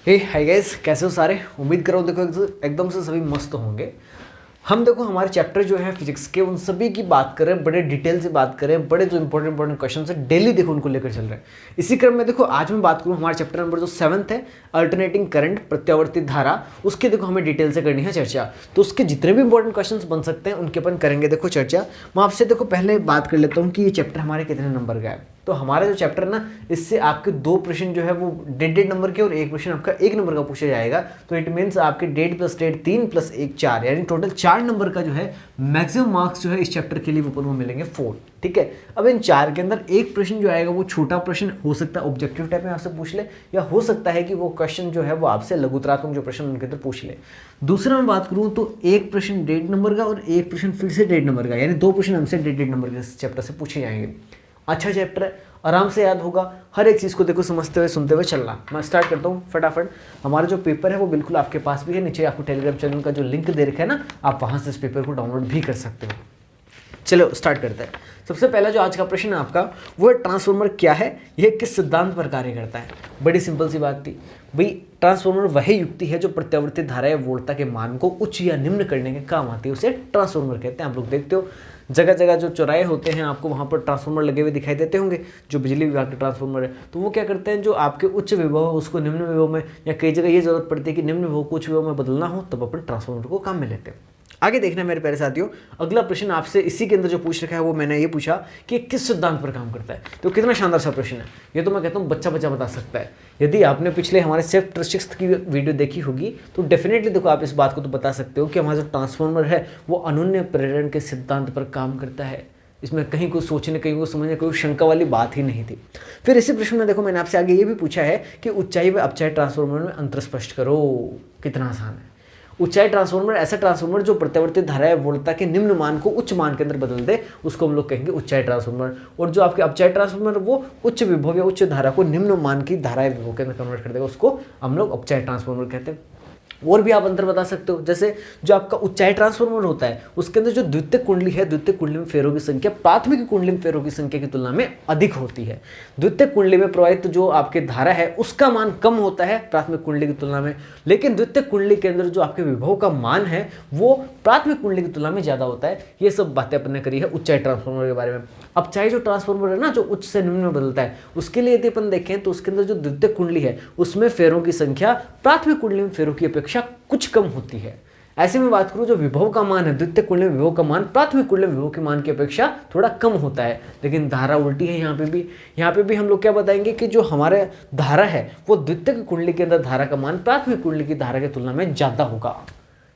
हे hi guys, कैसे हो सारे। उम्मीद कर रहा हूँ देखो एकदम से सभी मस्त होंगे। हम देखो हमारे चैप्टर जो है फिजिक्स के उन सभी की बात करें, बड़े डिटेल से बात करें, बड़े जो इंपॉर्टेंट क्वेश्चन है डेली देखो उनको लेकर चल रहे हैं। इसी क्रम में देखो आज मैं बात करूँ हमारे चैप्टर नंबर जो 7th है, अल्टरनेटिंग करंट, प्रत्यावर्ती धारा, उसके देखो हमें डिटेल से करनी है चर्चा। तो उसके जितने भी इंपॉर्टेंट क्वेश्चन बन सकते हैं उनके अपन करेंगे देखो चर्चा। मैं आपसे देखो पहले बात कर लेता हूँ कि ये चैप्टर हमारे कितने नंबर का है। तो हमारा जो चैप्टर है ना, इससे आपके 2 प्रश्न जो है वो डेढ़ नंबर के और 1 प्रश्न आपका 1 नंबर का पूछा जाएगा। तो इट मीन्स आपके 1.5 + 1.5 3 + 1 4, यानी टोटल 4 नंबर का जो है मैक्सिमम मार्क्स जो है इस चैप्टर के लिए वो मिलेंगे 4। ठीक है। अब इन 4 के अंदर एक प्रश्न जो आएगा वो छोटा प्रश्न हो सकता है, ऑब्जेक्टिव टाइप में आपसे पूछ ले, या हो सकता है कि वो क्वेश्चन जो है वो आपसे लघुतरात्मक जो प्रश्न उनके अंदर पूछ ले। दूसरा मैं बात करूँ तो एक प्रश्न 1.5 नंबर का और एक प्रश्न फिर से 1.5 नंबर का, यानी 2 प्रश्न हमसे 1.5 नंबर के चैप्टर से पूछे जाएंगे। अच्छा चैप्टर है, आराम से याद होगा, हर एक चीज़ को देखो समझते हुए सुनते हुए चलना। मैं स्टार्ट करता हूँ फटाफट। हमारा जो पेपर है वो बिल्कुल आपके पास भी है, नीचे आपको टेलीग्राम चैनल का जो लिंक दे रखा है ना, आप वहाँ से इस पेपर को डाउनलोड भी कर सकते हो। चलो स्टार्ट करते हैं। सबसे पहला जो आज का प्रश्न है आपका वो है ट्रांसफॉर्मर क्या है, यह किस सिद्धांत पर कार्य करता है। बड़ी सिंपल सी बात थी भाई, ट्रांसफॉर्मर वही युक्ति है जो प्रत्यावर्ती धारा या वोल्टता के मान को उच्च या निम्न करने के काम आती है, उसे ट्रांसफॉर्मर कहते हैं। आप लोग देखते हो जगह जगह जो चौराहे होते हैं आपको वहाँ पर ट्रांसफॉर्मर लगे हुए दिखाई देते होंगे, जो बिजली विभाग के ट्रांसफॉर्मर है। तो वो क्या करते हैं, जो आपके उच्च विभव है उसको निम्न विभव में, या कई जगह ये जरूरत पड़ती है कि निम्न विभव को उच्च विभव में बदलना हो, तब अपन ट्रांसफॉर्मर को काम में लेते हैं। आगे देखना मेरे प्यारे साथियों, अगला प्रश्न आपसे इसी के अंदर जो पूछ रखा है वो मैंने ये पूछा कि किस सिद्धांत पर काम करता है। तो कितना शानदार सा प्रश्न है ये, तो मैं कहता हूँ बच्चा बता सकता है। यदि आपने पिछले हमारे चैप्टर 6 की वीडियो देखी होगी तो डेफिनेटली देखो आप इस बात को तो बता सकते हो कि हमारा जो ट्रांसफॉर्मर है वो अनन्य प्रेरण के सिद्धांत पर काम करता है। इसमें कहीं को सोचने, कहीं को समझने, कोई शंका वाली बात ही नहीं थी। फिर इसी प्रश्न में देखो मैंने आपसे आगे ये भी पूछा है कि ऊंचाई व अपचाई ट्रांसफॉर्मर में अंतर स्पष्ट करो। कितना आसान है। ऊंचाई ट्रांसफॉर्मर ऐसा ट्रांसफॉर्मर जो प्रत्यावर्ती धारा या वोल्टता के निम्न मान को उच्च मान के अंदर बदल दे, उसको हम लोग कहेंगे ऊंचाई ट्रांसफॉर्मर। और जो आपके अपचाई ट्रांसफॉर्मर वो उच्च विभव या उच्च धारा को निम्न मान की धारा या विभव के अंदर कन्वर्ट कर देगा, उसको हम लोग अपचाई ट्रांसफॉर्मर कहते हैं। और भी आप अंतर बता सकते हो, जैसे जो आपका ऊंचाई ट्रांसफॉर्मर होता है उसके अंदर जो द्वितीयक कुंडली है, द्वितीयक कुंडली में फेरों की संख्या प्राथमिक कुंडली में फेरों की संख्या की तुलना में अधिक होती है। द्वितीयक कुंडली में प्रवाहित जो आपके धारा है उसका मान कम होता है प्राथमिक कुंडली की तुलना में, लेकिन द्वितीयक कुंडली के अंदर जो आपके विभव का मान है वो प्राथमिक कुंडली की तुलना में ज्यादा होता है। ये सब बातें अपन ने करी है ऊंचाई ट्रांसफॉर्मर के बारे में। अपचाई जो ट्रांसफॉर्मर है ना, जो उच्च से निम्न में बदलता है, उसके लिए यदि अपन देखें तो उसके अंदर जो द्वितीयक कुंडली है उसमें फेरों की संख्या प्राथमिक कुंडली में फेरों की अपेक्षा कुछ कम होती है। ऐसे में बात करूं जो विभव का मान है, द्वितीयक कुंडली में विभव का मान प्राथमिक कुंडली में विभव के मान की अपेक्षा थोड़ा कम होता है, लेकिन धारा उल्टी है। यहाँ पे भी हम लोग क्या बताएंगे कि जो हमारे धारा है वो द्वितीयक कुंडली के अंदर धारा का मान प्राथमिक कुंडली की धारा की तुलना में ज्यादा होगा।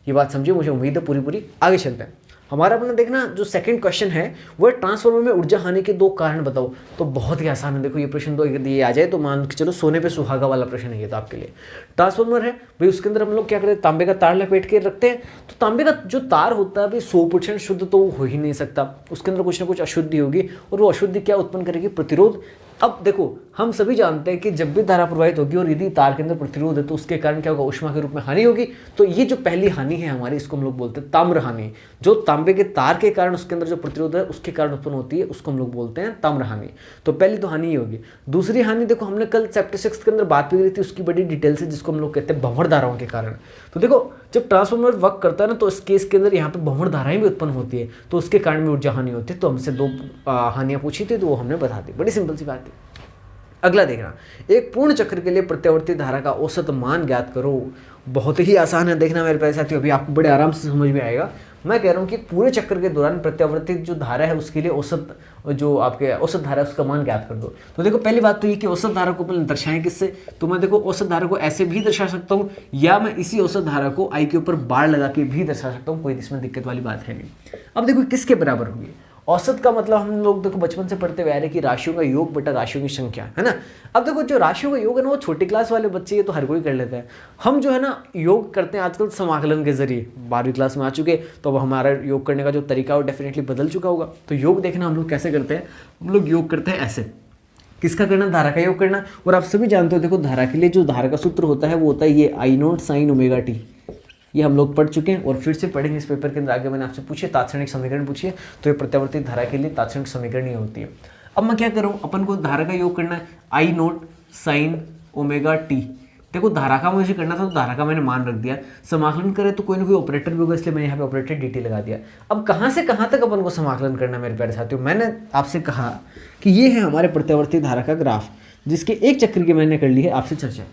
ये बात समझिए, मुझे उम्मीद है पूरी। आगे चलते हैं। हमारा अपना देखना जो सेकंड क्वेश्चन है वो ट्रांसफॉर्मर में ऊर्जा हानि के 2 कारण बताओ। तो बहुत ही आसान है, देखो ये प्रश्न तो यदि ये आ जाए तो मान के चलो सोने पे सुहागा वाला प्रश्न है ये तो आपके लिए। ट्रांसफॉर्मर है भाई, उसके अंदर हम लोग क्या करते हैं, तांबे का तार लपेट के रखते हैं। तो तांबे का जो तार होता है भाई 100% शुद्ध तो हो ही नहीं सकता, उसके अंदर कुछ ना कुछ अशुद्धि होगी, और वो अशुद्धि क्या उत्पन्न करेगी, प्रतिरोध। अब देखो हम सभी जानते हैं कि जब भी धारा प्रवाहित होगी और यदि तार के अंदर प्रतिरोध है तो उसके कारण क्या होगा, ऊष्मा के रूप में हानि होगी। तो ये जो पहली हानि है हमारी, इसको हम लोग बोलते हैं ताम्र हानि। जो तांबे के तार के कारण उसके अंदर जो प्रतिरोध है उसके कारण उत्पन्न होती है, उसको हम लोग बोलते हैं ताम्र हानि। तो पहली तो हानि ये होगी। दूसरी हानि देखो हमने कल चैप्टर 6 के अंदर बात भी करी थी, उसकी बड़ी डिटेल से, जिसको हम लोग कहते हैं भंवर धाराओं के कारण। तो देखो जब ट्रांसफॉर्मर वर्क करता है ना तो इस केस के अंदर यहाँ पे भंवर धाराएं भी उत्पन्न होती है, तो उसके कारण भी ऊर्जा हानि होती है। तो हमसे 2 हानियां पूछी थी तो वो हमने बता दी, बड़ी सिंपल सी बात है। अगला देखना, एक पूर्ण चक्र के लिए प्रत्यावर्ती धारा का औसत मान ज्ञात करो। बहुत ही आसान है, देखना मेरे प्यारे साथियों, अभी आपको बड़े आराम से समझ में आएगा। मैं कह रहा हूँ कि पूरे चक्र के दौरान प्रत्यावर्ती जो धारा है उसके लिए औसत जो आपके औसत धारा है उसका मान ज्ञात कर दो। तो देखो पहली बात तो ये कि औसत धारा को अपन दर्शाएं किससे, तो मैं देखो औसत धारा को ऐसे भी दर्शा सकता हूँ, या मैं इसी औसत धारा को आई के ऊपर बाढ़ लगा के भी दर्शा सकता हूँ, कोई इसमें दिक्कत वाली बात है नहीं। अब देखो किसके बराबर होगी औसत का मतलब, हम लोग देखो बचपन से पढ़ते हुए आ रहे कि राशियों का योग बटा राशियों की संख्या, है ना। अब देखो जो राशियों का योग है ना वो छोटी क्लास वाले बच्चे ये तो हर कोई कर लेते हैं। हम जो है ना योग करते हैं आजकल समाकलन के जरिए, 12वीं क्लास में आ चुके, तो अब हमारा योग करने का जो तरीका है वो डेफिनेटली बदल चुका होगा। तो योग देखना हम लोग कैसे करते हैं, हम लोग योग करते हैं ऐसे, किसका करना, धारा का योग करना। और आप सभी जानते हो देखो धारा के लिए जो धारा का सूत्र होता है वो होता है ये I0 sin ओमेगा टी। ये हम लोग पढ़ चुके हैं और फिर से पढ़ेंगे इस पेपर के अंदर। आगे मैंने आपसे पूछे तात्क्षणिक समीकरण पूछिए, तो ये प्रत्यावर्ती धारा के लिए तात्क्षणिक समीकरण ही होती है। अब मैं क्या करूँ, अपन को धारा का योग करना है I0 sin ओमेगा टी। देखो धारा का मुझे करना था तो धारा का मैंने मान रख दिया, समाकलन करे तो कोई ना कोई ऑपरेटर भी होगा, इसलिए मैंने यहाँ पे ऑपरेटर dt लगा दिया। अब कहाँ से कहाँ तक अपन को समाकलन करना मेरे प्यारे साथियों, मैंने आपसे कहा कि ये है हमारे प्रत्यावर्ती धारा का ग्राफ, जिसके एक चक्र की मैंने कर ली है आपसे चर्चा।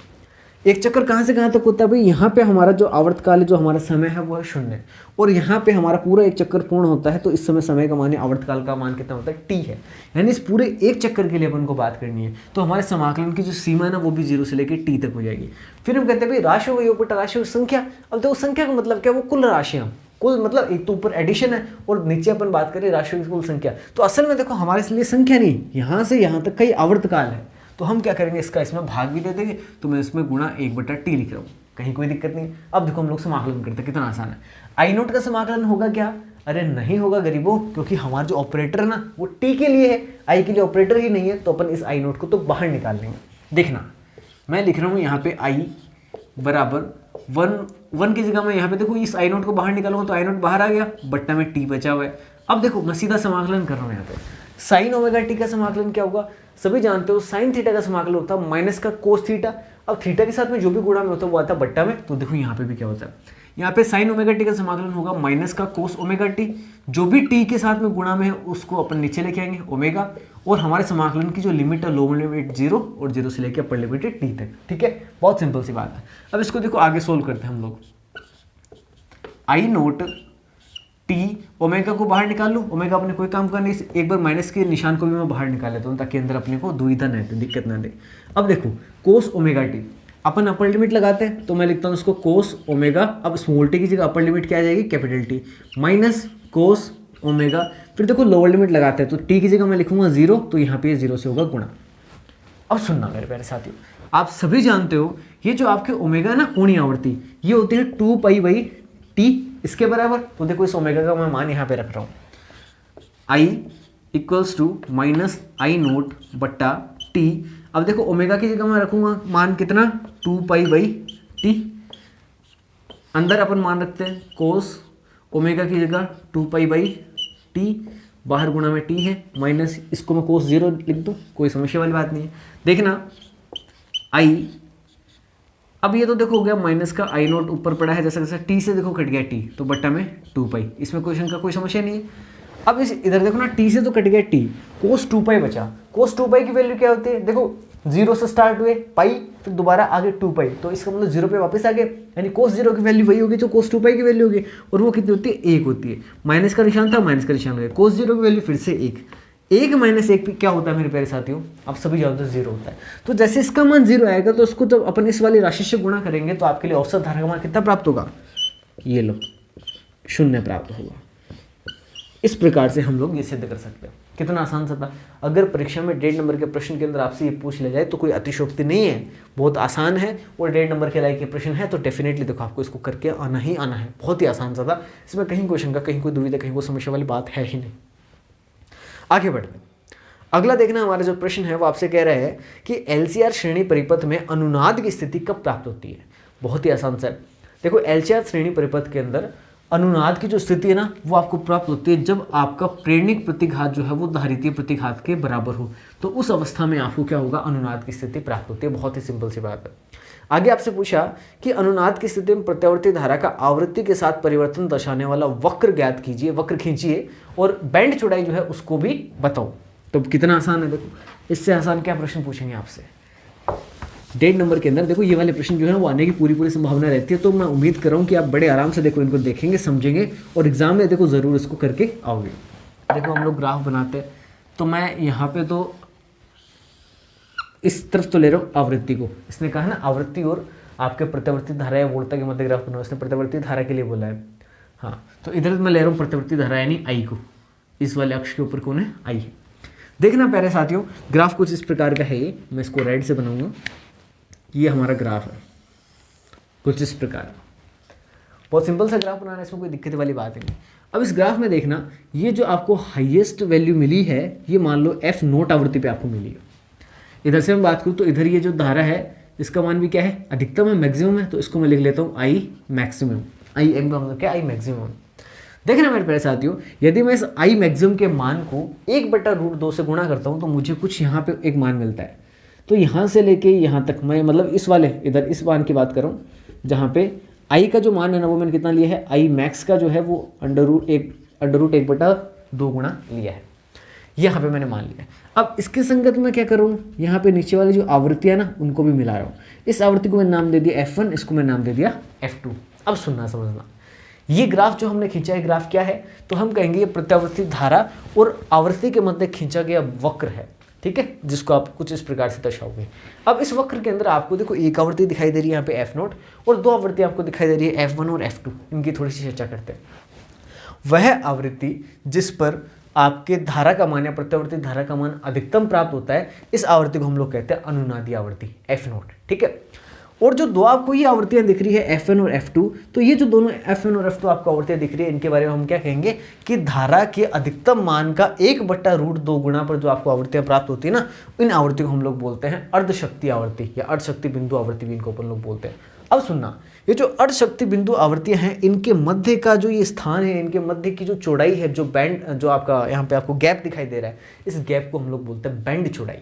एक चक्कर कहाँ से कहाँ तक होता है भाई, यहाँ पे हमारा जो आवर्तकाल है, जो हमारा समय है वो है 0, और यहाँ पे हमारा पूरा एक चक्कर पूर्ण होता है, तो इस समय का मान, आवर्तकाल का मान कितना होता है, t है। यानी इस पूरे एक चक्कर के लिए अपन को बात करनी है, तो हमारे समाकलन की जो सीमा है ना वो भी 0 से लेकर t तक हो जाएगी। फिर हम कहते हैं भाई राशि व योग बटा राशि व संख्या। अब देखो संख्या का मतलब क्या, वो कुल राशियाँ, कुल मतलब एक तो ऊपर एडिशन है और नीचे अपन बात करें राशि की कुल संख्या। तो असल में देखो हमारे लिए संख्या नहीं, यहाँ से यहाँ तक का ही आवर्तकाल है, तो हम क्या करेंगे, इसका इसमें भाग भी दे देंगे, तो मैं इसमें गुणा 1/t लिख रहा हूँ, कहीं कोई दिक्कत नहीं है। अब देखो हम लोग समाकलन करते हैं, कितना आसान है। आई नोट का समाकलन होगा क्या, अरे नहीं होगा गरीबों, क्योंकि हमारा जो ऑपरेटर है ना वो टी के लिए है, आई के लिए ऑपरेटर ही नहीं है, तो अपन इस आई नोट को तो बाहर निकाल लेंगे। देखना मैं लिख रहा हूँ यहाँ पे आई बराबर 1 की जगह मैं यहाँ पे देखो इस आई नोट को बाहर निकालूंगा तो आई नोट बाहर आ गया, बट्टा में टी बचा हुआ है। अब देखो मैं सीधा समाकलन कर रहा हूँ यहाँ पे, साइन ओमेगा टी का समाकलन क्या होगा, सभी जानते हो साइन थीटा का समाकलन होता है माइनस का कोस थीटा। अब थीटा के साथ में जो भी गुणा में होता है वो आता है बट्टा में, तो देखो यहाँ पे भी क्या होता है, यहाँ पे साइन ओमेगा टी का समाकलन होगा माइनस का कोस ओमेगा टी, जो भी टी के साथ में गुणा में है उसको अपन नीचे लेके आएंगे ओमेगा, और हमारे समाकलन की जो लिमिट है लोअर लिमिट 0 और 0 से लेके अपर लिमिट टी तक। ठीक है, बहुत सिंपल सी बात है। अब इसको देखो आगे सोल्व करते हैं हम लोग, आई नोट टी, ओमेगा को बाहर निकाल लूँ, ओमेगा अपने कोई काम का नहीं, एक बार माइनस के निशान को भी मैं बाहर निकाल लेता हूँ ताकि अंदर अपने को दुविधा न दे, दिक्कत ना दे। अब देखो कोस ओमेगा टी, अपन अपर लिमिट लगाते हैं तो मैं लिखता हूँ इसको कोस ओमेगा, अब स्मॉल टी की जगह अपर लिमिट क्या आ जाएगी, capital T, minus cos omega. फिर देखो लोअर लिमिट लगाते हैं तो टी की जगह मैं लिखूंगा 0, तो यहाँ पे 0 से होगा गुणा। अब सुनना मेरे प्यारे साथियों, आप सभी जानते हो ये जो आपके ओमेगा ना कोणीय आवृत्ति, ये होती है 2π/t इसके बराबर। तो देखो इस ओमेगा का मैं मान यहाँ पे रख रहा हूँ, I = माइनस आई नोट बट्टा टी। अब देखो ओमेगा की जगह मैं रखूंगा मान कितना, 2π/t, अंदर अपन मान रखते हैं कोस ओमेगा की जगह 2π/t, बाहर गुणा में t है, माइनस इसको मैं कोस 0 लिख दूँ, कोई समस्या वाली बात नहीं है। देखना आई, अब ये तो देखो हो गया माइनस का आई नोट ऊपर पड़ा है, जैसा जैसा टी से देखो कट गया टी, तो बट्टा में 2π, इसमें क्वेश्चन का कोई समस्या नहीं है। अब इस इधर देखो ना टी से तो कट गया टी, कोस 2π बचा, कोस 2π की वैल्यू क्या होती है, देखो 0 से स्टार्ट हुए पाई, फिर दोबारा आगे 2π, तो इसका मतलब 0 पे वापस आ गए, यानी कोस 0 की वैल्यू वही होगी जो कोस 2π की वैल्यू होगी, और वो कितनी होती है, 1 होती है। माइनस का निशान था, माइनस का निशान हो गया, कोस 0 की वैल्यू फिर से 1, 1 - 1 क्या होता है मेरे प्यारे साथियों, आप सभी जानते हो 0 होता है। तो जैसे इसका मान 0 आएगा तो उसको जब अपन इस वाली राशि से गुणा करेंगे तो आपके लिए औसत धारा का मान कितना प्राप्त होगा, ये लो 0 प्राप्त होगा। इस प्रकार से हम लोग ये सिद्ध कर सकते हैं। कितना आसान सा था। अगर परीक्षा में 1.5 नंबर के प्रश्न के अंदर आपसे ये पूछ लिया जाए तो कोई अतिशयोक्ति नहीं है, बहुत आसान है, और 1.5 नंबर के लायक के प्रश्न है, तो डेफिनेटली देखो आपको इसको करके आना ही आना है। बहुत ही आसान सा था, इसमें कहीं क्वेश्चन का कहीं कोई दुविधा कहीं कोई समस्या वाली बात है ही नहीं। आगे बढ़ते हैं, अगला देखना हमारा जो प्रश्न है वो आपसे कह रहा है कि LCR श्रेणी परिपथ में अनुनाद की स्थिति कब प्राप्त होती है। बहुत ही आसान सा है। देखो LCR श्रेणी परिपथ के अंदर अनुनाद की जो स्थिति है ना वो आपको प्राप्त होती है जब आपका प्रेरणिक प्रतिघात जो है वो धारितीय प्रतिघात के बराबर हो, तो उस अवस्था में आपको क्या होगा, अनुनाद की स्थिति प्राप्त होती है। बहुत ही सिंपल सी बात है। आगे आपसे पूछा कि अनुनाद की स्थिति में प्रत्यावर्ती धारा का आवृत्ति के साथ परिवर्तन दर्शाने वाला वक्र ज्ञात कीजिए, वक्र खींचिए और बैंड चौड़ाई जो है उसको भी बताओ। तो कितना आसान है, देखो इससे आसान क्या प्रश्न पूछेंगे आपसे 1.5 नंबर के अंदर। देखो ये वाले प्रश्न जो है वो आने की पूरी संभावना रहती है, तो मैं उम्मीद कर रहा हूँ कि आप बड़े आराम से देखो इनको देखेंगे, समझेंगे और एग्जाम में देखो ज़रूर इसको करके आओगे। देखो हम लोग ग्राफ बनाते हैं, तो मैं यहाँ पे तो इस तरफ तो ले रहा हूँ आवृत्ति को, इसने कहा ना आवृत्ति और आपके प्रत्यावर्ती धारा या वोल्टा के मध्य ग्राफ बनाओ, इसने प्रत्यावर्ती धारा के लिए बोला है। हाँ, तो इधर मैं ले रहा हूँ प्रत्यावर्ती धारा यानी आई को, इस वाले अक्ष के ऊपर कौन है, आई है। देखना प्यारे साथियों, ग्राफ कुछ इस प्रकार का है, ये मैं इसको रेड से बनाऊंगा, ये हमारा ग्राफ है कुछ इस प्रकार। बहुत सिंपल सा ग्राफ बनाना है, इसमें कोई दिक्कत वाली बात नहीं। अब इस ग्राफ में देखना, ये जो आपको हाईएस्ट वैल्यू मिली है ये मान लो F0 आवृत्ति पे आपको मिली है। इधर से मैं बात करूँ तो इधर ये जो धारा है इसका मान भी क्या है, अधिकतम है, मैक्सिमम है, तो इसको मैं लिख लेता हूँ आई मैक्सिमम। आई मतलब क्या, आई मैक्सिमम। देखना मेरे प्यारे साथियों, यदि मैं इस आई मैक्सिमम के मान को 1/√2 से गुणा करता हूँ तो मुझे कुछ यहाँ पे एक मान मिलता है। तो यहाँ से लेके यहाँ तक मैं मतलब इस वाले इधर इस मान की बात कर रहा हूँ, जहाँ पे आई का जो मान है ना वो मैंने कितना लिया है, आई मैक्स का जो है वो अंडर रूट 1/2 गुना लिया है, यहाँ पे मैंने मान लिया है। अब इसके संगत में क्या करूँ, यहाँ पे नीचे वाली जो आवृत्तियाँ ना उनको भी मिला रहा हूँ। इस आवृत्ति को मैंने नाम दे दिया F1, इसको मैं नाम दे दिया F2। अब सुनना समझना, ये ग्राफ जो हमने खींचा है ग्राफ क्या है, तो हम कहेंगे ये प्रत्यावर्ती धारा और आवृत्ति के मध्य खींचा गया वक्र है, ठीक है, जिसको आप कुछ इस प्रकार से दर्शाओगे। अब इस वक्र के अंदर आपको देखो एक आवृत्ति दिखाई दे रही है यहाँ पे F0 और दो आवृत्ति आपको दिखाई दे रही है F1 और F2। इनकी थोड़ी सी चर्चा करते हैं। वह आवृत्ति जिस पर आपके धारा का मान या प्रत्यावर्ती धारा का मान अधिकतम प्राप्त होता है, इस आवृत्ति को हम लोग कहते हैं अनुनादी आवृत्ति F0, ठीक है। और जो दो आपको ये आवृत्तियां दिख रही है F1 और F2, तो ये जो दोनों F1 और F2 आपको आवृत्तियां दिख रही है, इनके बारे में हम क्या कहेंगे कि धारा के अधिकतम मान का 1/√2 गुणा पर जो आपको आवृत्तियां प्राप्त होती है ना, इन आवृत्ति को हम लोग बोलते हैं अर्धशक्ति आवृत्ति या अर्धशक्ति बिंदु आवृत्ति भी इनको अपन लोग बोलते हैं। अब सुनना, ये जो अर्धशक्ति बिंदु आवृत्तियां हैं, इनके मध्य का जो ये स्थान है, इनके मध्य की जो चौड़ाई है, जो बैंड जो आपका यहाँ पे आपको गैप दिखाई दे रहा है, इस गैप को हम लोग बोलते हैं बैंड चौड़ाई।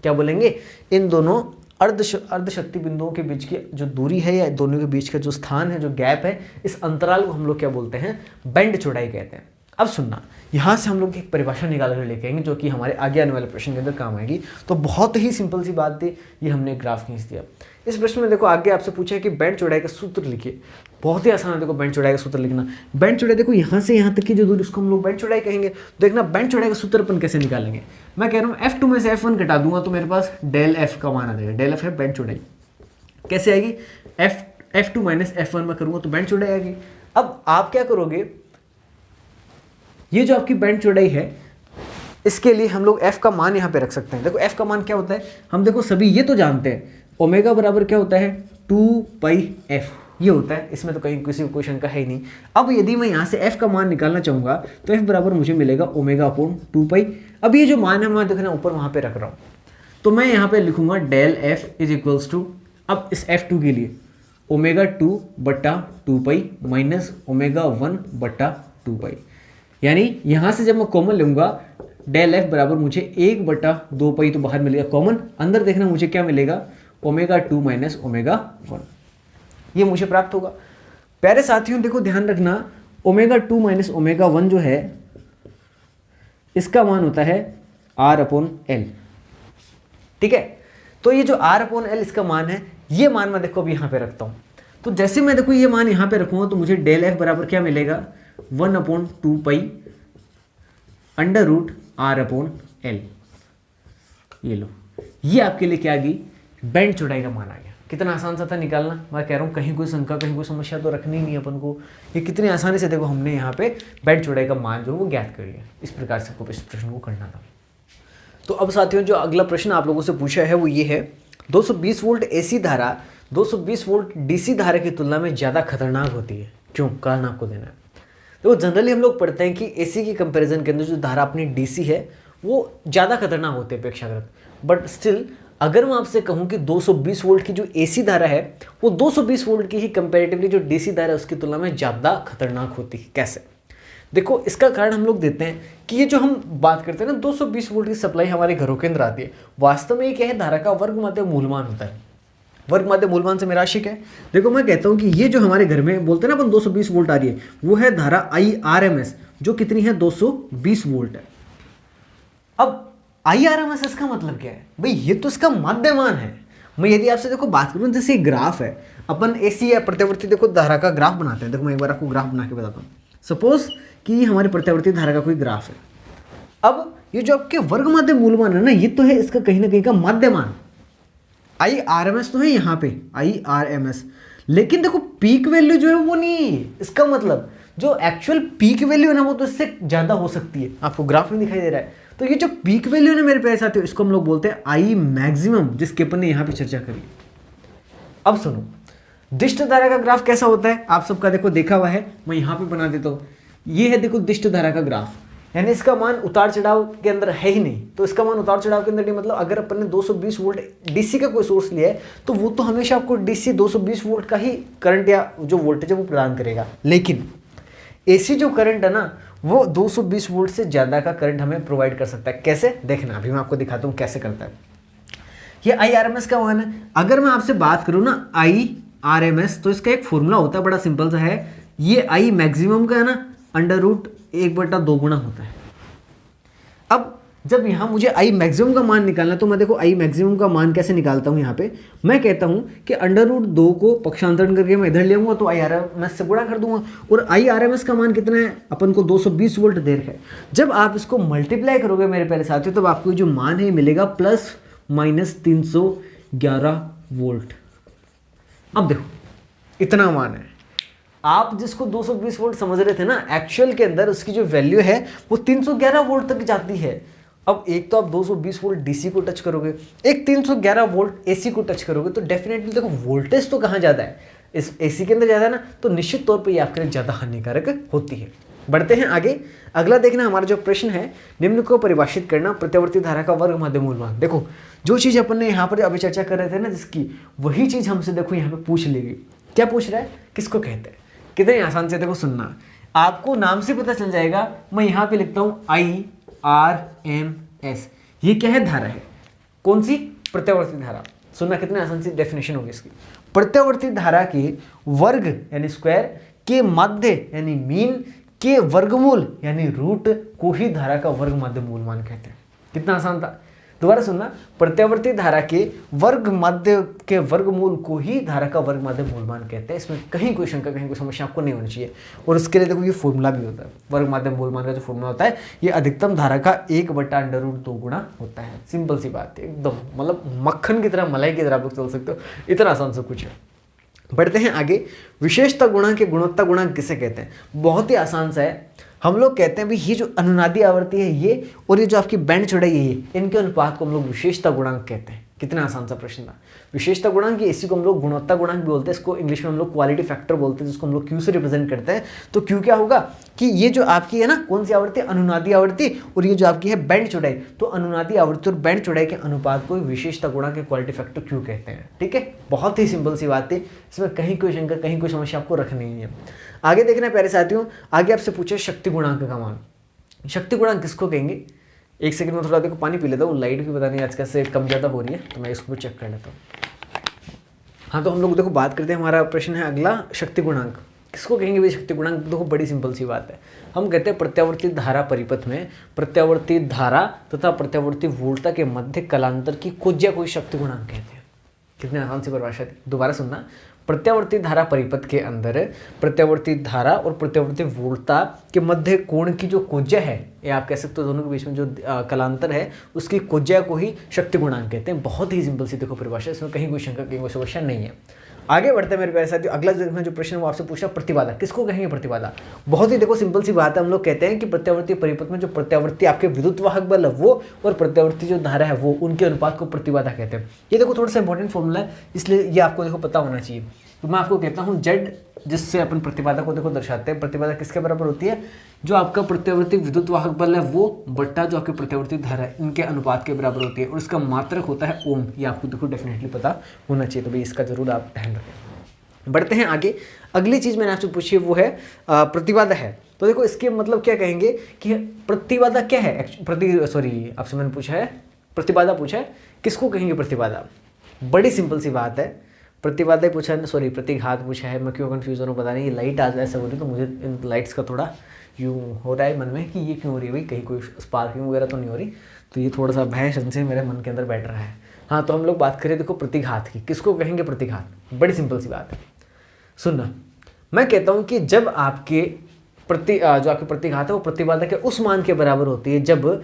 क्या बोलेंगे, इन दोनों अर्धशक्ति बिंदुओं के बीच की जो दूरी है या दोनों के बीच का जो स्थान है, जो गैप है, इस अंतराल को हम लोग क्या बोलते हैं, बैंड चौड़ाई कहते हैं। अब सुनना, यहाँ से हम लोग एक परिभाषा निकाल कर लेके आएंगे जो कि हमारे आगे आने वाले प्रश्न के अंदर काम आएगी। तो बहुत ही सिंपल सी बात थी, ये हमने ग्राफ खींच दिया। इस प्रश्न में देखो आगे आपसे पूछा है कि बैंड चौड़ाई का सूत्र लिखिए। बहुत ही आसान है, देखो बैंड चौड़ाई का सूत्र लिखना। बैंड चौड़ाई देखो यहाँ से यहाँ तक की जो दूरी, उसको हम लोग बैंड चौड़ाई कहेंगे। देखना बैंड चौड़ाई का सूत्र अपन कैसे निकालेंगे। मैं कह रहा हूँ F2 में से F1 घटा दूंगा तो मेरे पास डेल F का मान आ जाएगा। डेल F है बैंड चौड़ाई, कैसे आएगी, F2 माइनस F1 में करूँगा तो बैंड चौड़ाई आएगी। अब आप क्या करोगे, ये जो आपकी बैंड चौड़ाई है, इसके लिए हम लोग F का मान यहाँ पे रख सकते हैं। देखो F का मान क्या होता है, हम देखो सभी ये तो जानते हैं, ओमेगा बराबर क्या होता है 2πf, ये होता है। इसमें तो कहीं किसी क्वेश्चन का है ही नहीं। अब यदि मैं यहाँ से F का मान निकालना चाहूँगा तो F बराबर मुझे मिलेगा ω/2π। अब ये जो मान है मैं देखना ऊपर वहाँ पे रख रहा हूँ, तो मैं यहाँ पे लिखूंगा del F is equals to, अब इस F2 के लिए ω2/2π माइनस ω1/2π, यानी यहाँ से जब मैं कॉमन लूँगा डेल F बराबर मुझे 1/2π तो बाहर मिलेगा कॉमन, अंदर देखना मुझे क्या मिलेगा ω2 माइनस ω1, ये मुझे प्राप्त होगा। प्यारे साथियों देखो ध्यान रखना, ω2 माइनस ω1 जो है इसका मान होता है R/L, ठीक है। तो ये जो R/L इसका मान है, ये मान मैं देखो अभी यहाँ पे रखता हूँ। तो जैसे मैं देखो ये मान यहाँ पे रखूँगा तो मुझे डेल F बराबर क्या मिलेगा 1/2π √R/L। ये लो, ये आपके लिए क्या आ गई, बैंड चौड़ाई का मान आ गया। कितना आसान सा था निकालना। मैं कह रहा हूँ कहीं कोई शंका, कहीं कोई समस्या तो रखनी नहीं है अपन को। ये कितनी आसानी से देखो हमने यहाँ पे बैंड चौड़ाई का मान जो है वो ज्ञात कर लिया। इस प्रकार से आपको इस प्रश्न को करना था। तो अब साथियों जो अगला प्रश्न आप लोगों से पूछा है वो ये है, 220 वोल्ट AC धारा 220 वोल्ट DC धारा की तुलना में ज़्यादा खतरनाक होती है, क्यों, कारण आपको देना है। तो जनरली हम लोग पढ़ते हैं कि AC की कंपैरिजन के अंदर जो धारा अपनी DC है वो ज़्यादा खतरनाक होती है अपेक्षाकृत, बट स्टिल अगर मैं आपसे कहूं कि 220 वोल्ट की जो AC धारा है वो 220 वोल्ट की ही कंपैरेटिवली जो DC धारा है उसकी तुलना में ज़्यादा खतरनाक होती है। कैसे, देखो इसका कारण हम लोग देते हैं कि ये जो हम बात करते हैं ना 220 वोल्ट की सप्लाई हमारे घरों के अंदर आती है, वास्तव में ये क्या है, धारा का वर्ग माध्य मूलमान होता है। वर्ग माध्य मूलमान से मेरा आशिक है। देखो मैं कहता हूँ कि ये जो हमारे घर में बोलते हैं ना अपन 220 वोल्ट आ रही है, वो है धारा IRMS जो कितनी है 220 वोल्ट है। अब IRMS इसका मतलब क्या है भाई, ये तो इसका माध्यमान है। मैं यदि आपसे देखो बात करूँ, जैसे ग्राफ है, अपन AC या प्रत्यावर्ती देखो धारा का ग्राफ बनाते हैं। देखो मैं एक बार आपको ग्राफ बना के बताता हूँ। सपोज कि हमारी प्रत्यावर्ती धारा का कोई ग्राफ है। अब ये जो आपके वर्ग माध्य मूलमान है ना, ये तो है इसका कहीं ना कहीं का माध्यमान। IRMS तो है यहाँ पे IRMS, लेकिन देखो पीक वैल्यू जो है वो नहीं है। इसका मतलब जो एक्चुअल पीक वैल्यू है ना वो तो इससे ज़्यादा हो सकती है, आपको ग्राफ में दिखाई दे रहा है। तो ये जो पीक वैल्यू है ना मेरे प्यारे साथियों, इसको हम लोग बोलते हैं I मैक्सिमम, जिसके अपन ने यहाँ पे चर्चा करी। अब सुनो, दिष्ट धारा का ग्राफ कैसा होता है आप सबका देखो देखा हुआ है, मैं यहाँ पे बना देता हूँ। ये है देखो दिष्ट धारा का ग्राफ, यानी इसका मान उतार चढ़ाव के अंदर है ही नहीं। तो इसका मान उतार चढ़ाव के अंदर नहीं, मतलब अगर अपन ने 220 वोल्ट DC का कोई सोर्स लिया है तो वो तो हमेशा आपको DC 220 वोल्ट का ही करंट या जो वोल्टेज है वो प्रदान करेगा। लेकिन AC जो करंट है ना वो 220 वोल्ट से ज़्यादा का करंट हमें प्रोवाइड कर सकता है। कैसे, देखना अभी मैं आपको दिखाता हूँ कैसे करता है। ये IRMS का मान है। अगर मैं आपसे बात करूँ ना IRMS, तो इसका एक फॉर्मूला होता है, बड़ा सिंपल सा है। ये I मैक्सिमम का है ना, √1/2 गुना होता है। अब जब यहाँ मुझे I मैक्सिमम का मान निकालना है, तो मैं देखो I मैक्सिमम का मान कैसे निकालता हूँ। यहाँ पे मैं कहता हूँ कि √2 को पक्षांतरण करके मैं इधर ले आऊँगा तो IRMS से गुणा कर दूंगा। और IRMS का मान कितना है, अपन को 220 वोल्ट दे रखा है। जब आप इसको मल्टीप्लाई करोगे मेरे प्यारे साथियों, तब आपको जो मान है मिलेगा ±311 वोल्ट। अब देखो इतना मान है। आप जिसको 220 वोल्ट समझ रहे थे ना, एक्चुअल के अंदर उसकी जो वैल्यू है वो 311 वोल्ट तक जाती है। अब एक तो आप 220 वोल्ट डीसी को टच करोगे, एक 311 वोल्ट एसी को टच करोगे, तो डेफिनेटली देखो वोल्टेज तो कहाँ ज़्यादा है, इस एसी के अंदर ज़्यादा है ना, तो निश्चित तौर पे ये आपके लिए ज़्यादा हानिकारक होती है। बढ़ते हैं आगे। अगला देखना हमारा जो प्रश्न है, निम्न को परिभाषित करना, प्रत्यावर्ती धारा का वर्ग माध्य मूलमान। देखो जो चीज़ अपन ने यहाँ पर अभी चर्चा कर रहे थे ना जिसकी, वही चीज़ हमसे देखो यहाँ पे पूछ लेगी। क्या पूछ रहा है, किसको कहते हैं, कितने आसान से देखो सुनना, आपको नाम से पता चल जाएगा। मैं यहाँ पे लिखता हूँ IRMS। ये क्या है, धारा है। कौन सी, प्रत्यावर्ती धारा। सुनना कितने आसान सी डेफिनेशन होगी इसकी। प्रत्यावर्ती धारा के वर्ग यानी स्क्वायर के मध्य यानी मीन के वर्गमूल यानी रूट को ही धारा का वर्ग मध्य मूलमान कहते हैं। कितना आसान था, दोबारा सुनना। प्रत्यावर्ती धारा के वर्ग मध्य के वर्गमूल को ही धारा का वर्ग मध्य मूलमान कहते हैं। इसमें कहीं कोई शंका, कहीं कोई समस्या आपको नहीं होनी चाहिए। और उसके लिए देखो ये फॉर्मूला भी होता है, वर्ग मध्य मूलमान का जो फॉर्मूला होता है, ये अधिकतम धारा का 1/√2 गुणा होता है। सिंपल सी बात है एकदम, मतलब मक्खन की तरह, मलाई की तरह आप लोग चल सकते हो, इतना आसान सब कुछ है। बढ़ते हैं आगे। विशेषता गुणांक के गुणवत्ता गुणांक किसे कहते हैं, बहुत ही आसान सा है। हम लोग कहते हैं भाई ये जो अनुनादी आवृत्ति है ये, और ये जो आपकी बैंड चौड़ाई है ये, इनके अनुपात को हम लोग विशेषता गुणांक कहते हैं। कितना आसान सा प्रश्न था। विशेषता गुणांक, इसी को हम लोग गुणवत्ता गुणांक भी बोलते हैं, इसको इंग्लिश में हम लोग क्वालिटी फैक्टर बोलते हैं, जिसको हम लोग Q से रिप्रेजेंट करते हैं। तो Q क्या होगा कि ये जो आपकी है ना, कौन सी आवृत्ति, अनुनादी आवृत्ति, और ये जो आपकी है बैंड चौड़ाई, तो अनुनादी आवृत्ति और बैंड चौड़ाई के अनुपात को विशेषता गुणांक के क्वालिटी फैक्टर Q कहते हैं। ठीक है, बहुत ही सिंपल सी बात है, इसमें कहीं कोई शंका, कहीं कोई समस्या आपको रखनी नहीं है। आगे देखना है प्यारे साथियों, आगे आपसे पूछे शक्ति गुणांक का मान। शक्ति गुणांक किसको कहेंगे, एक सेकंड में थोड़ा देखो पानी पी लेता हूँ, लाइट भी पता नहीं आज कैसे कम ज़्यादा हो रही है, तो मैं इसको चेक कर लेता हूँ। हाँ, तो हम लोग देखो बात करते हैं, हमारा प्रश्न है अगला, शक्ति गुणांक किसको कहेंगे भाई। शक्ति गुणांक देखो बड़ी सिंपल सी बात है, हम कहते हैं प्रत्यावर्ती धारा परिपथ में प्रत्यावर्ती धारा तथा प्रत्यावर्ती वोल्टता के मध्य कलांतर की कोज्या को शक्ति गुणांक कहते हैं। कितने आसान सी परिभाषा थी, दोबारा सुनना। प्रत्यावर्ती धारा परिपथ के अंदर प्रत्यावर्ती धारा और प्रत्यावर्ती वोल्टता के मध्य कोण की जो कोज्या है, ये आप कह सकते हो दोनों के बीच में जो कलांतर है, उसकी कोज्या को ही शक्ति गुणांक कहते हैं। बहुत ही सिंपल सी देखो परिभाषा, इसमें कहीं कोई शंका, कहीं कोई समस्या नहीं है। आगे बढ़ते हैं मेरे प्यारे साथियों। अगला जो प्रश्न वो आपसे पूछा, प्रतिबाधा किसको कहेंगे। प्रतिबाधा बहुत ही देखो सिंपल सी बात है, हम लोग कहते हैं कि प्रत्यावर्ती परिपथ में जो प्रत्यावर्ती आपके विद्युत वाहक बल है वो, और प्रत्यावर्ती जो धारा है वो, उनके अनुपात को प्रतिबाधा कहते हैं। ये देखो थोड़ा सा इंपॉर्टेंट फॉर्मूला है, इसलिए ये आपको देखो पता होना चाहिए। तो मैं आपको कहता हूँ Z, जिससे अपन प्रतिबाधा को देखो दर्शाते हैं। प्रतिबाधा किसके बराबर होती है, जो आपका प्रत्यावर्ती विद्युत वाहक बल है वो बट्टा जो आपके प्रत्यावर्ती धारा है, इनके अनुपात के बराबर होती है, और इसका मात्रक होता है ओम। ये आपको देखो डेफिनेटली पता होना चाहिए, तो भाई इसका जरूर आप ध्यान रखें। बढ़ते हैं आगे। अगली चीज़ मैंने आपसे पूछी वो है प्रतिबाधा है। तो देखो इसके मतलब क्या कहेंगे कि प्रतिबाधा क्या है, आपसे मैंने पूछा है प्रतिबाधा, पूछा है किसको कहेंगे प्रतिबाधा। बड़ी सिंपल सी बात है, प्रतिबाधा पूछा है, प्रतिघात पूछा है। मैं क्यों कंफ्यूज हो रहा हूँ पता नहीं, ये लाइट आज ऐसे हो रही, तो मुझे इन लाइट्स का थोड़ा यूँ हो रहा है मन में कि ये क्यों हो रही है भाई, कहीं कोई स्पार्किंग वगैरह तो नहीं हो रही, तो ये थोड़ा सा भय संशय मेरे मन के अंदर बैठ रहा है। हाँ, तो हम लोग बात करें देखो प्रतिघात की, किसको कहेंगे प्रतिघात। बड़ी सिंपल सी बात है, सुनना। मैं कहता हूँ कि जब आपके जो आपकी प्रतिघात है वो प्रतिबाधा के उस मान के बराबर होती है जब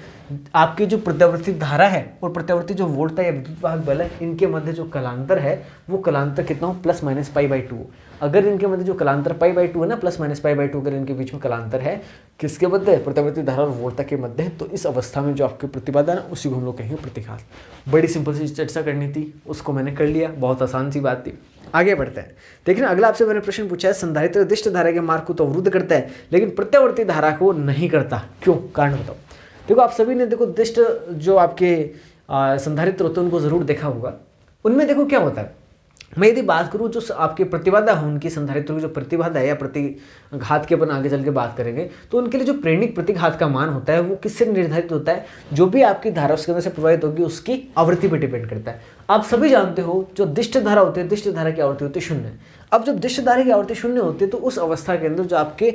आपकी जो प्रत्यावर्ती धारा है और प्रत्यावर्ती जो वोल्टता या विद्युत वाहक बल है, इनके मध्य जो कलांतर है वो कलांतर कितना हो, ±π/2। अगर इनके मध्य जो कलांतर π/2 है ना, ±π/2, अगर इनके बीच में कलांतर है किसके मध्य, प्रत्यावर्ती धारा और वोल्टता के मध्य, तो इस अवस्था में जो आपकी प्रतिबाधा है उसी को हम लोग कहेंगे प्रतिघात। बड़ी सिंपल सी चर्चा करनी थी, उसको मैंने कर लिया, बहुत आसान सी बात थी। आगे बढ़ते हैं। देखिए अगला आपसे मैंने प्रश्न पूछा है, संधारित्र दिष्ट धारा के मार्ग को तो अवरुद्ध करता है लेकिन प्रत्यावर्ती धारा को नहीं करता, क्यों, कारण बताओ। देखो आप सभी ने देखो दिष्ट जो आपके संधारित्र होते हैं उनको जरूर देखा होगा। उनमें देखो क्या होता है, मैं यदि बात करूँ जो आपके प्रतिबाधा है, उनकी संधारित्र की जो प्रतिबाधा है या प्रतिघात की अपन आगे चल के बात करेंगे, तो उनके लिए जो प्रेरणिक प्रतिघात का मान होता है वो किससे निर्धारित होता है? जो भी आपकी धारा उसके अंदर से प्रवाहित होगी उसकी आवृत्ति पर डिपेंड करता है। आप सभी जानते हो जो दिष्ट धारा होती है, दिष्ट धारा की आवृत्ति होती है 0। अब जब दिष्ट धारा की आवृत्ति 0 होती है तो उस अवस्था के अंदर जो आपके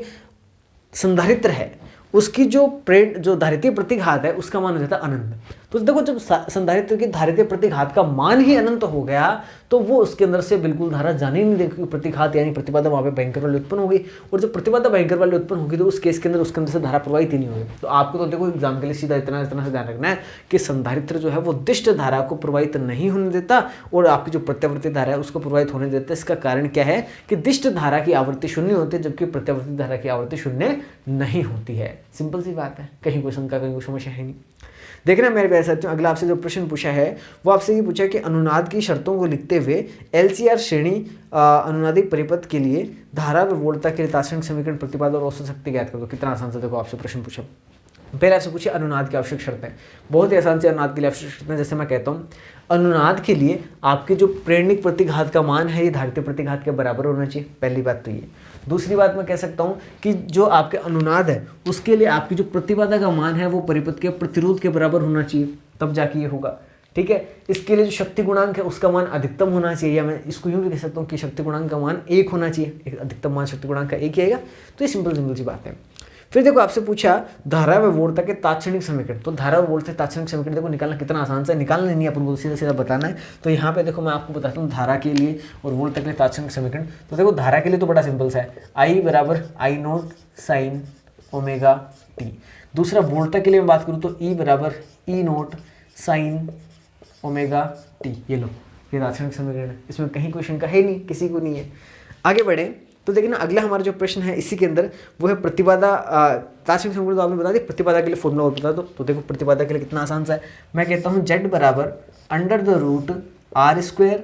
संधारित्र है उसकी जो धारितीय प्रतिघात है उसका मान हो जाता है अनंत। तो देखो जब संधारित्र की धारितीय प्रतिघात का मान ही अनंत हो गया तो वो उसके अंदर से बिल्कुल धारा जाने ही नहीं देगी। प्रतिघात यानी प्रतिबाधा वहाँ पे भयंकर वाली उत्पन्न होगी, और जब प्रतिबाधा भयंकर वाली उत्पन्न होगी तो उस केस के अंदर उसके अंदर से धारा प्रवाहित ही नहीं होगी। तो आपको तो देखो एग्जाम के लिए सीधा इतना से ध्यान रखना है कि संधारित्र जो है वो दिष्ट धारा को प्रवाहित नहीं होने देता और आपकी जो प्रत्यावर्ती धारा है उसको प्रवाहित होने देता है। इसका कारण क्या है कि दिष्ट धारा की आवृत्ति 0 होती है जबकि प्रत्यावर्ती धारा की आवृत्ति 0 नहीं होती है। सिंपल सी बात है, कहीं कोई शंका कहीं कोई समस्या है नहीं। देखना मेरे प्यारे साथियों, अगला आपसे जो प्रश्न पूछा है वो आपसे ये पूछा कि अनुनाद की शर्तों को लिखते हुए LCR श्रेणी अनुनादिक परिपथ के लिए धारा व वोल्टता के लिए तात्क्षणिक समीकरण, प्रतिबाधा और औसत शक्ति ज्ञात कर दो। कितना आसान से देखो आपसे प्रश्न पूछा। पहले आपसे पूछिए अनुनाद की आवश्यक शर्तें। बहुत ही आसान से अनुनाद के लिए आवश्यक शर्तें, जैसे मैं कहता हूँ अनुनाद के लिए आपके जो प्रेरणिक प्रतिघात का मान है ये धारितीय प्रतिघात के बराबर होना चाहिए। पहली बात तो ये। दूसरी बात मैं कह सकता हूँ कि जो आपके अनुनाद है उसके लिए आपकी जो प्रतिबाधा का मान है वो परिपथ के प्रतिरोध के बराबर होना चाहिए, तब जाके ये होगा। ठीक है, इसके लिए जो शक्ति गुणांक है उसका मान अधिकतम होना चाहिए, या मैं इसको यूँ भी कह सकता हूँ कि शक्ति गुणांक का मान 1 होना चाहिए। अधिकतम मान शक्ति गुणांक का 1 ही आएगा। तो ये सिंपल सी बात है। फिर देखो आपसे पूछा धारा व वोल्टता के तात्क्षणिक समीकरण। तो धारा व वोल्टता के तात्क्षणिक समीकरण देखो निकालना कितना आसान से, निकालना नहीं अपन को सीधा सीधा बताना है। तो यहाँ पे देखो मैं आपको बताता हूँ धारा के लिए और वोल्टता के लिए तात्क्षणिक समीकरण। तो देखो धारा के लिए तो बड़ा सिंपल सा है, I बराबर I0 साइन ओमेगा टी। दूसरा वोल्टता के लिए मैं बात करूँ तो E बराबर E0 साइन ओमेगा टी। ये लो, ये तात्क्षणिक समीकरण है, इसमें कहीं कोई शंका है नहीं, किसी को नहीं है। आगे बढ़े तो देखिए ना अगला हमारा जो प्रश्न है इसी के अंदर वो है प्रतिबाधा। तात्क्षणिक समीकरण तो आपने बता दिया, प्रतिबाधा के लिए फॉर्मूला और बता दो। तो देखो प्रतिबाधा के लिए कितना आसान सा है, मैं कहता हूँ Z बराबर √R²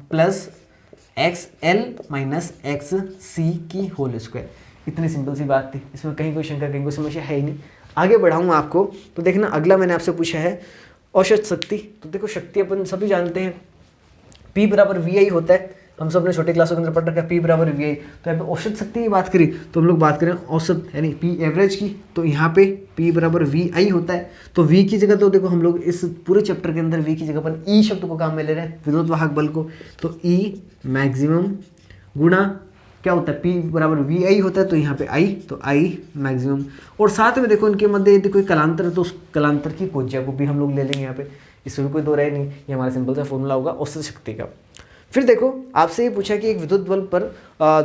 plus XL minus XC की होल स्क्वायर। इतनी सिंपल सी बात थी, इसमें कहीं कोई शंका कहीं कोई समस्या है ही नहीं। आगे बढ़ाऊँ आपको तो देखना अगला मैंने आपसे पूछा है औसत शक्ति। तो देखो शक्ति अपन सभी जानते हैं P बराबर VI होता है, हम सब ने छोटे क्लासों के अंदर पढ़ रखा है P बराबर VI। तो यहाँ पे औसत शक्ति की बात करी तो हम लोग बात करें औसत यानी P एवरेज की, तो यहाँ पे P बराबर VI होता है। तो V की जगह तो देखो हम लोग इस पूरे चैप्टर के अंदर V की जगह पर E शब्द को काम में ले रहे हैं, विद्युत वाहक बल को। तो E मैक्सिमम गुणा क्या होता है P बराबर VI होता है, तो यहाँ पे I, तो I मैक्सिमम। और साथ में देखो इनके मध्य यदि कोई कलांतर है तो उस कलांतर की कोज्या को भी हम लोग ले लेंगे यहाँ पे, इसमें भी कोई दो राय नहीं। ये हमारा सिंपल सा फॉर्मूला होगा औसत शक्ति का। फिर देखो आपसे ये पूछा कि एक विद्युत बल्ब पर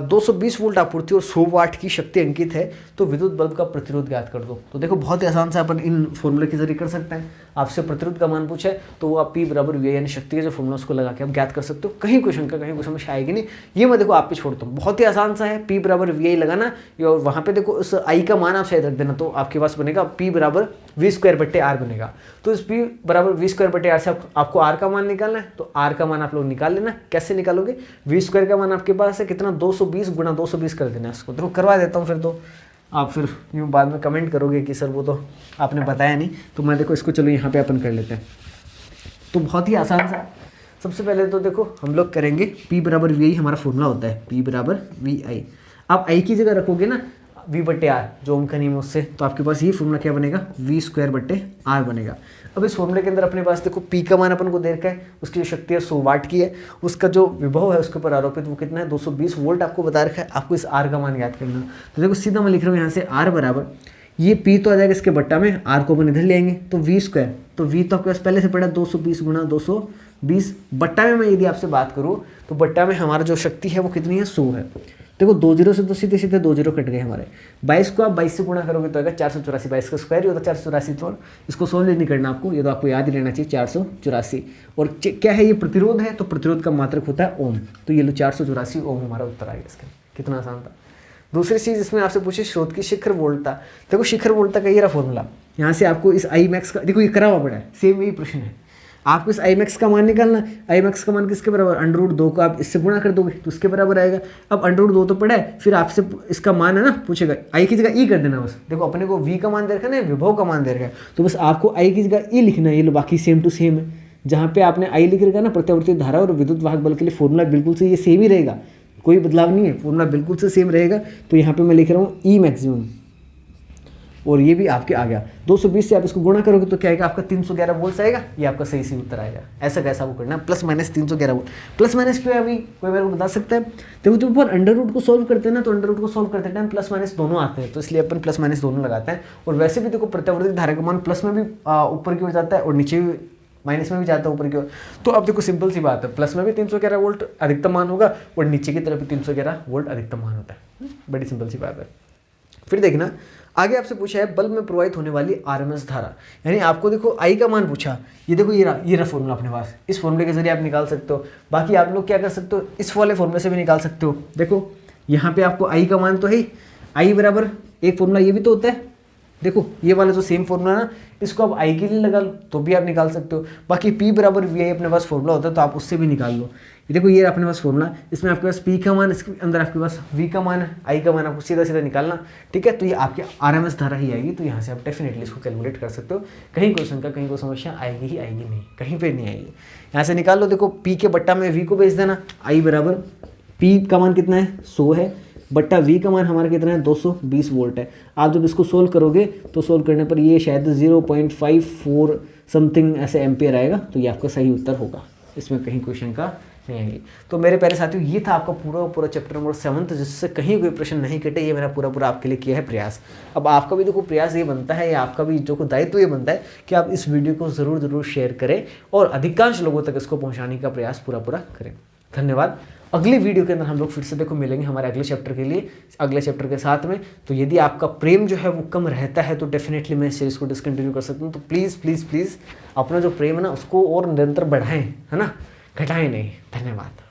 220 वोल्ट आपूर्ति और 100 वाट की शक्ति अंकित है, तो विद्युत बल्ब का प्रतिरोध ज्ञात कर दो। तो देखो बहुत ही आसान से अपन इन फॉर्मूले के जरिए कर सकते हैं। आपसे प्रतिरोध का मान पूछा है तो वो आप P बराबर VI यानी शक्ति के जो फॉर्मूला उसको लगा के आप ज्ञात कर सकते हो, कहीं कोई शंका कहीं कोई समस्या आएगी नहीं। ये मैं देखो आप पे छोड़ता हूँ, बहुत ही आसान सा है। P बराबर VI लगाना और वहाँ पे देखो उस I का मान आप शायद रख देना, तो आपके पास बनेगा P बराबर V² बनेगा। तो इस P बराबर V² से आपको R का मान निकालना है, तो R का मान आप लोग निकाल लेना। कैसे निकालोगे? V² का मान आपके पास है कितना, 220 गुणा 220 कर देना इसको। देखो करवा देता हूँ, फिर तो आप फिर यूँ बाद में कमेंट करोगे कि सर वो तो आपने बताया नहीं। तो मैं देखो इसको चलो यहाँ पे अपन कर लेते हैं। तो बहुत ही आसान सा, सबसे पहले तो देखो हम लोग करेंगे P बराबर VI हमारा फॉर्मूला होता है P बराबर VI। आप I की जगह रखोगे ना V/R जो ओम का नियम उससे, तो आपके पास ये फॉर्मूला क्या बनेगा, V²/R बनेगा। अब इस फॉर्मूले के अंदर अपने पास देखो P का मान अपन को दे रखा है, उसकी जो शक्ति है 100 वाट की है, उसका जो विभव है उसके ऊपर आरोपित वो कितना है 220 वोल्ट आपको बता रखा है। आपको इस R का मान याद करना। तो देखो सीधा मैं लिख रहा हूँ यहाँ से R बराबर, ये P तो आ जाएगा इसके बट्टा में, R को अपन इधर ले आएंगे तो V², तो V तो आपके पास पहले से पड़ा 220 गुणा 220। बट्टा में मैं यदि आपसे बात करूँ तो बट्टा में हमारा जो शक्ति है वो कितनी है, 100 है। देखो 2 जीरो से तो सीधे सीधे 2 जीरो कट गए हमारे। 22 को आप 22 से गुणा करोगे तो आएगा 484, 22 का स्क्वायर ही होता है 484। तो इसको सोल्व नहीं करना आपको, ये तो आपको याद ही रहना चाहिए 484। और क्या है, ये प्रतिरोध है, तो प्रतिरोध का मात्रक होता है ओम। तो ये लो 484 ओम हमारा उत्तर आएगा इसका। कितना आसान था। दूसरी चीज़ इसमें आपसे पूछे स्रोत की शिखर वोल्टता। देखो शिखर वोल्टता का ये रहा फॉर्मूला, यहाँ से आपको इस I मैक्स का, देखो ये करा हुआ पड़ा है, सेम यही प्रश्न है। आपको इस I मैक्स का मान निकालना। I मैक्स का मान किसके बराबर, √2 को आप इससे गुणा कर दोगे तो उसके बराबर आएगा। अब √2 तो पड़ा है, फिर आपसे इसका मान है ना पूछेगा, I की जगह E कर देना बस। देखो अपने को V का मान दे रखा है ना, विभव का मान दे रखा है, तो बस आपको I की जगह E लिखना है। ये लो बाकी सेम टू सेम है, जहाँ पे आपने आई लिख रखा ना, प्रत्यावर्ती धारा और विद्युत वाहक बल के लिए फॉर्मूला बिल्कुल से ये सेम ही रहेगा, कोई बदलाव नहीं है, फॉर्मूला बिल्कुल से सेम रहेगा। तो यहाँ पे मैं लिख रहा हूँ ई मैक्सिमम, और ये भी आपके आ गया 220 से आप इसको गुणा करोगे तो क्या आएगा आपका 311 वोल्ट आएगा, ये आपका सही से उत्तर आएगा। ऐसा कैसा वो करना, plus minus 311 volt. Plus minus पे अभी कोई मेरे को बता सकता है? देखो जब ऊपर अंडर रूट को सोल्व करते हैं ना, तो अंडर रूट को सोल्व करते टाइम प्लस माइनस दोनों आते हैं, तो इसलिए अपन प्लस माइनस दोनों लगाते हैं। और वैसे भी देखो प्रत्यावर्ती धारा का मान प्लस में भी ऊपर की ओर जाता है और नीचे भी माइनस में भी जाता है ऊपर की ओर। तो अब देखो सिंपल सी बात है, प्लस में भी 311 वोल्ट अधिकतम मान होगा और नीचे की तरफ भी 311 वोल्ट अधिकतम मान होता है। बड़ी सिंपल सी बात है। फिर देखना आगे आपसे पूछा है बल्ब में प्रवाहित होने वाली आरएमएस धारा, यानी आपको देखो आई का मान पूछा, ये देखो ये रहा फॉर्मूला अपने पास, इस फॉर्मूले के जरिए आप निकाल सकते हो। बाकी आप लोग क्या कर सकते हो, इस वाले फॉर्मूले से भी निकाल सकते हो। देखो यहाँ पे आपको आई का मान तो है, आई बराबर एक फॉर्मूला ये भी तो होता है, देखो ये वाला जो सेम फॉर्मूला ना, इसको आप आई के लिए लगा लो तो भी आप निकाल सकते हो। बाकी P बराबर वी आई अपने पास फॉर्मूला होता है, तो आप उससे भी निकाल लो। ये देखो ये अपने पास फॉर्मूला, इसमें आपके पास P का मान, इसके अंदर आपके पास V का मान है, I का मान आपको सीधा सीधा निकालना, ठीक है। तो ये आपकी RMS धारा ही आएगी, तो यहाँ से आप डेफिनेटली इसको कैलकुलेट कर सकते हो। कहीं कोई शंका, कहीं कोई समस्या आएगी ही आएगी नहीं, कहीं पर नहीं आएगी। यहाँ से निकाल लो, देखो P के बट्टा में V को भेज देना, I बराबर P का मान कितना है 100 है, बट्टा V का मान हमारा कितना है 220 वोल्ट है। आप जब इसको सोल्व करोगे तो सोल्व करने पर ये शायद 0.54 समथिंग ऐसे एम्पियर आएगा, तो ये आपका सही उत्तर होगा, इसमें कहीं कोई शंका नहीं आएगी। तो मेरे प्यारे साथियों, ये था आपका पूरा चैप्टर नंबर 7, जिससे कहीं कोई प्रश्न नहीं कटे, ये मेरा पूरा आपके लिए किया है प्रयास। अब आपका भी देखो प्रयास ये बनता है, या आपका भी जो दायित्व ये बनता है कि आप इस वीडियो को ज़रूर शेयर करें और अधिकांश लोगों तक इसको पहुँचाने का प्रयास पूरा करें। धन्यवाद। अगली वीडियो के अंदर हम लोग फिर से देखो मिलेंगे हमारे अगले चैप्टर के लिए, अगले चैप्टर के साथ में। तो यदि आपका प्रेम जो है वो कम रहता है तो डेफिनेटली मैं इस सीरीज़ को डिसकंटिन्यू कर सकता हूँ। तो प्लीज़ अपना जो प्रेम है ना उसको और निरंतर बढ़ाएं, है ना, घटाएं नहीं। धन्यवाद।